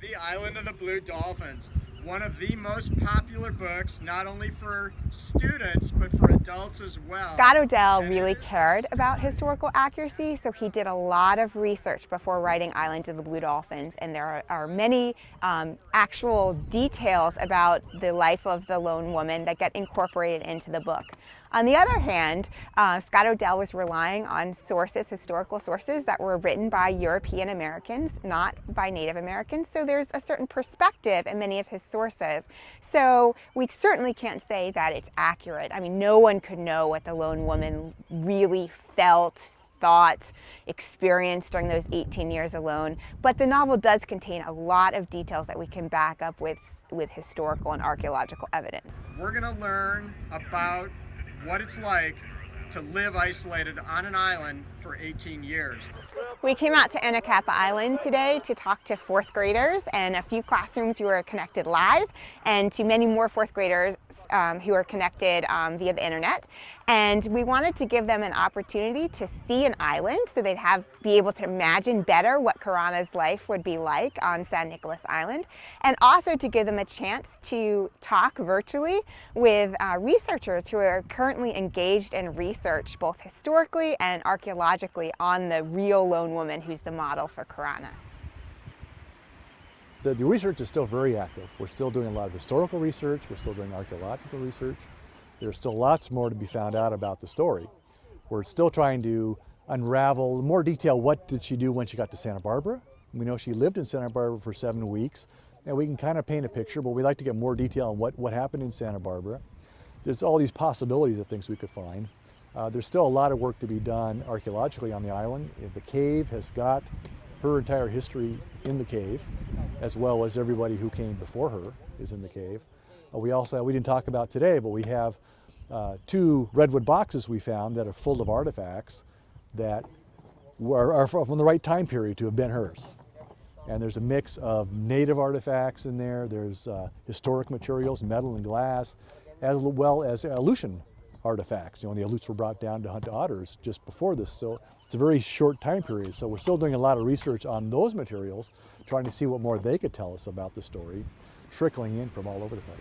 The Island of the Blue Dolphins, one of the most popular books, not only for students, but for adults as well. Scott Odell really cared about historical accuracy, so he did a lot of research before writing Island of the Blue Dolphins, and there are many actual details about the life of the lone woman that get incorporated into the book. On the other hand, Scott Odell was relying on sources, historical sources that were written by European Americans, not by Native Americans, so there's a certain perspective in many of his sources. So we certainly can't say that it's accurate. I mean, no one could know what the lone woman really felt, thought, experienced during those 18 years alone, but the novel does contain a lot of details that we can back up with historical and archaeological evidence. We're going to learn about what it's like to live isolated on an island for 18 years. We came out to Anacapa Island today to talk to fourth graders and a few classrooms who are connected live, and to many more fourth graders who are connected via the internet. And we wanted to give them an opportunity to see an island so they'd be able to imagine better what Karana's life would be like on San Nicolas Island, and also to give them a chance to talk virtually with researchers who are currently engaged in research both historically and archaeologically on the real lone woman who's the model for Karana. The research is still very active. We're still doing a lot of historical research, we're still doing archaeological research. There's still lots more to be found out about the story. We're still trying to unravel in more detail what did she do when she got to Santa Barbara. We know she lived in Santa Barbara for 7 weeks, and we can kind of paint a picture, but we'd like to get more detail on what happened in Santa Barbara. There's all these possibilities of things we could find. There's still a lot of work to be done archaeologically on the island. The cave has got her entire history in the cave, as well as everybody who came before her is in the cave. We didn't talk about today, but we have 2 redwood boxes we found that are full of artifacts that are from the right time period to have been hers. And there's a mix of native artifacts in there, there's historic materials, metal and glass, as well as Aleutian artifacts. You know, the Aleuts were brought down to hunt otters just before this, so it's a very short time period. So we're still doing a lot of research on those materials, trying to see what more they could tell us about the story, trickling in from all over the place.